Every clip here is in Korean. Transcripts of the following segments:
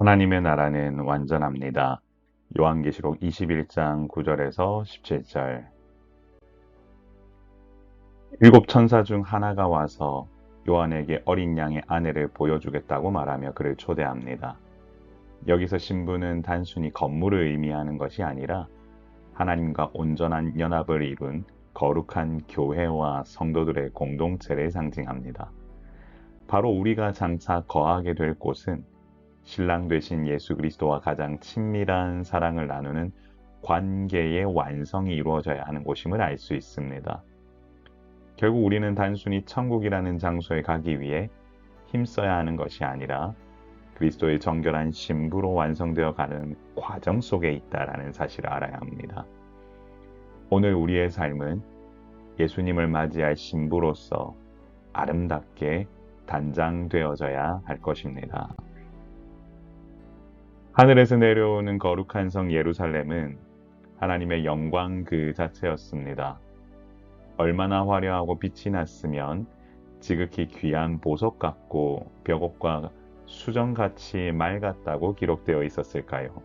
하나님의 나라는 완전합니다. 요한계시록 21장 9절에서 17절. 일곱 천사 중 하나가 와서 요한에게 어린 양의 아내를 보여주겠다고 말하며 그를 초대합니다. 여기서 신부는 단순히 건물을 의미하는 것이 아니라 하나님과 온전한 연합을 이룬 거룩한 교회와 성도들의 공동체를 상징합니다. 바로 우리가 장차 거하게 될 곳은 신랑 되신 예수 그리스도와 가장 친밀한 사랑을 나누는 관계의 완성이 이루어져야 하는 곳임을 알 수 있습니다. 결국 우리는 단순히 천국이라는 장소에 가기 위해 힘써야 하는 것이 아니라 그리스도의 정결한 신부로 완성되어 가는 과정 속에 있다라는 사실을 알아야 합니다. 오늘 우리의 삶은 예수님을 맞이할 신부로서 아름답게 단장되어져야 할 것입니다. 하늘에서 내려오는 거룩한 성 예루살렘은 하나님의 영광 그 자체였습니다. 얼마나 화려하고 빛이 났으면 지극히 귀한 보석 같고 벽옥과 수정같이 맑았다고 기록되어 있었을까요?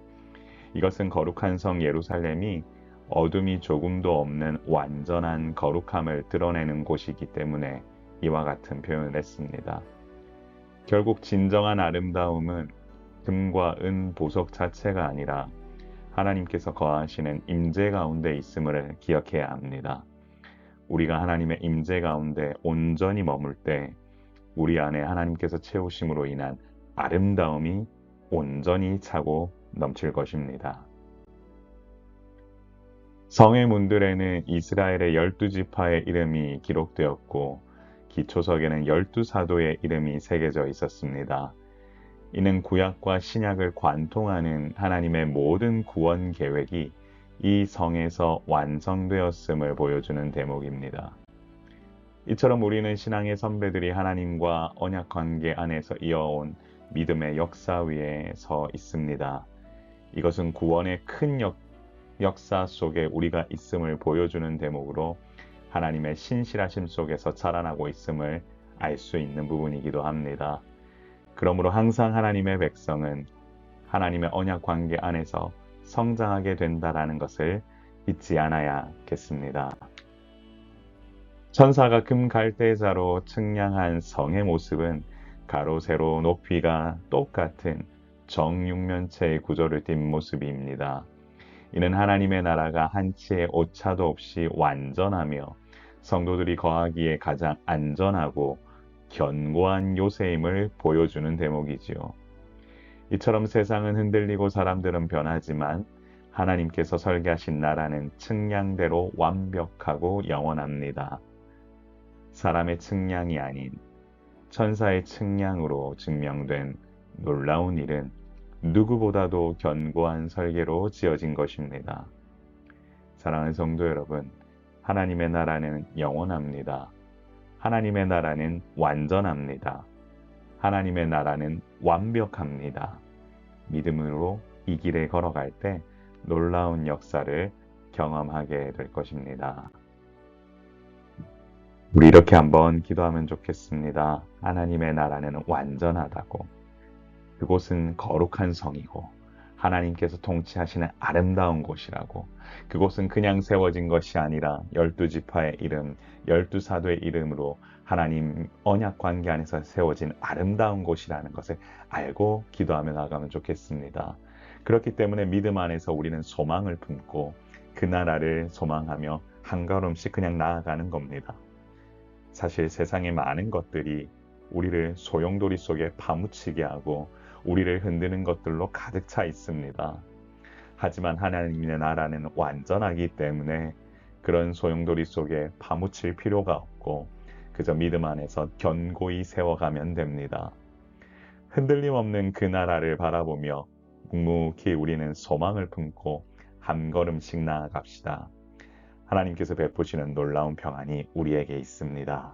이것은 거룩한 성 예루살렘이 어둠이 조금도 없는 완전한 거룩함을 드러내는 곳이기 때문에 이와 같은 표현을 했습니다. 결국 진정한 아름다움은 금과 은, 보석 자체가 아니라 하나님께서 거하시는 임재 가운데 있음을 기억해야 합니다. 우리가 하나님의 임재 가운데 온전히 머물 때 우리 안에 하나님께서 채우심으로 인한 아름다움이 온전히 차고 넘칠 것입니다. 성의 문들에는 이스라엘의 12지파의 이름이 기록되었고 기초석에는 12사도의 이름이 새겨져 있었습니다. 이는 구약과 신약을 관통하는 하나님의 모든 구원 계획이 이 성에서 완성되었음을 보여주는 대목입니다. 이처럼 우리는 신앙의 선배들이 하나님과 언약 관계 안에서 이어온 믿음의 역사 위에 서 있습니다. 이것은 구원의 큰 역사 속에 우리가 있음을 보여주는 대목으로 하나님의 신실하심 속에서 자라나고 있음을 알 수 있는 부분이기도 합니다. 그러므로 항상 하나님의 백성은 하나님의 언약 관계 안에서 성장하게 된다라는 것을 잊지 않아야겠습니다. 천사가 금 갈대자로 측량한 성의 모습은 가로 세로 높이가 똑같은 정육면체의 구조를 띈 모습입니다. 이는 하나님의 나라가 한치의 오차도 없이 완전하며 성도들이 거하기에 가장 안전하고 견고한 요새임을 보여주는 대목이지요. 이처럼 세상은 흔들리고 사람들은 변하지만 하나님께서 설계하신 나라는 측량대로 완벽하고 영원합니다. 사람의 측량이 아닌 천사의 측량으로 증명된 놀라운 일은 누구보다도 견고한 설계로 지어진 것입니다. 사랑하는 성도 여러분, 하나님의 나라는 영원합니다. 하나님의 나라는 완전합니다. 하나님의 나라는 완벽합니다. 믿음으로 이 길에 걸어갈 때 놀라운 역사를 경험하게 될 것입니다. 우리 이렇게 한번 기도하면 좋겠습니다. 하나님의 나라는 완전하다고. 그곳은 거룩한 성이고 하나님께서 통치하시는 아름다운 곳이라고. 그곳은 그냥 세워진 것이 아니라 12지파의 이름, 12사도의 이름으로 하나님 언약 관계 안에서 세워진 아름다운 곳이라는 것을 알고 기도하며 나가면 좋겠습니다. 그렇기 때문에 믿음 안에서 우리는 소망을 품고 그 나라를 소망하며 한 걸음씩 그냥 나아가는 겁니다. 사실 세상의 많은 것들이 우리를 소용돌이 속에 파묻히게 하고 우리를 흔드는 것들로 가득 차 있습니다. 하지만 하나님의 나라는 완전하기 때문에 그런 소용돌이 속에 파묻힐 필요가 없고 그저 믿음 안에서 견고히 세워가면 됩니다. 흔들림 없는 그 나라를 바라보며 묵묵히 우리는 소망을 품고 한 걸음씩 나아갑시다. 하나님께서 베푸시는 놀라운 평안이 우리에게 있습니다.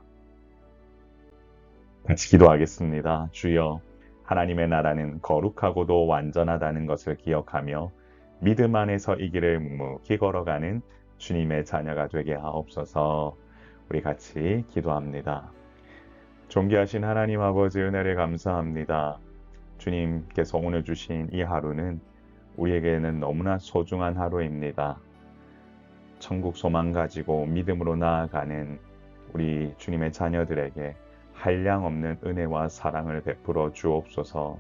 같이 기도하겠습니다. 주여, 하나님의 나라는 거룩하고도 완전하다는 것을 기억하며 믿음 안에서 이 길을 묵묵히 걸어가는 주님의 자녀가 되게 하옵소서. 우리 같이 기도합니다. 존귀하신 하나님 아버지, 은혜를 감사합니다. 주님께서 오늘 주신 이 하루는 우리에게는 너무나 소중한 하루입니다. 천국 소망 가지고 믿음으로 나아가는 우리 주님의 자녀들에게 한량없는 은혜와 사랑을 베풀어 주옵소서.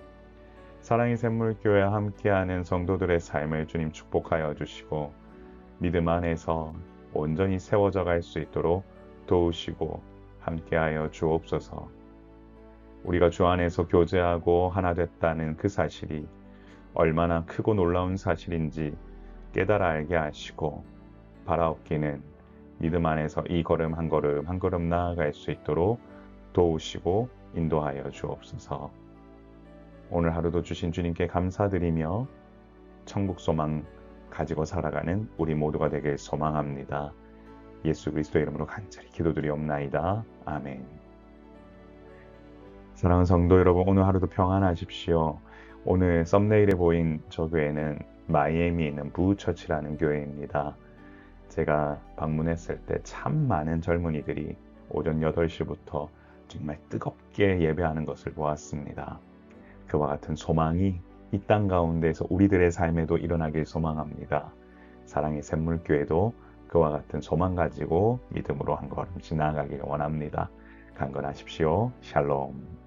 사랑의 샘물교회와 함께하는 성도들의 삶을 주님 축복하여 주시고 믿음 안에서 온전히 세워져 갈 수 있도록 도우시고 함께하여 주옵소서. 우리가 주 안에서 교제하고 하나 됐다는 그 사실이 얼마나 크고 놀라운 사실인지 깨달아 알게 하시고 바라옵기는 믿음 안에서 이 걸음 한 걸음 한 걸음 나아갈 수 있도록 도우시고 인도하여 주옵소서. 오늘 하루도 주신 주님께 감사드리며 천국 소망 가지고 살아가는 우리 모두가 되길 소망합니다. 예수 그리스도의 이름으로 간절히 기도드리옵나이다. 아멘. 사랑하는 성도 여러분, 오늘 하루도 평안하십시오. 오늘 썸네일에 보인 저 교회는 마이애미에 있는 부처치라는 교회입니다. 제가 방문했을 때 참 많은 젊은이들이 오전 8시부터 정말 뜨겁게 예배하는 것을 보았습니다. 그와 같은 소망이 이 땅 가운데서 우리들의 삶에도 일어나길 소망합니다. 사랑의 샘물교회도 그와 같은 소망 가지고 믿음으로 한 걸음씩 나아가길 원합니다. 강건하십시오. 샬롬.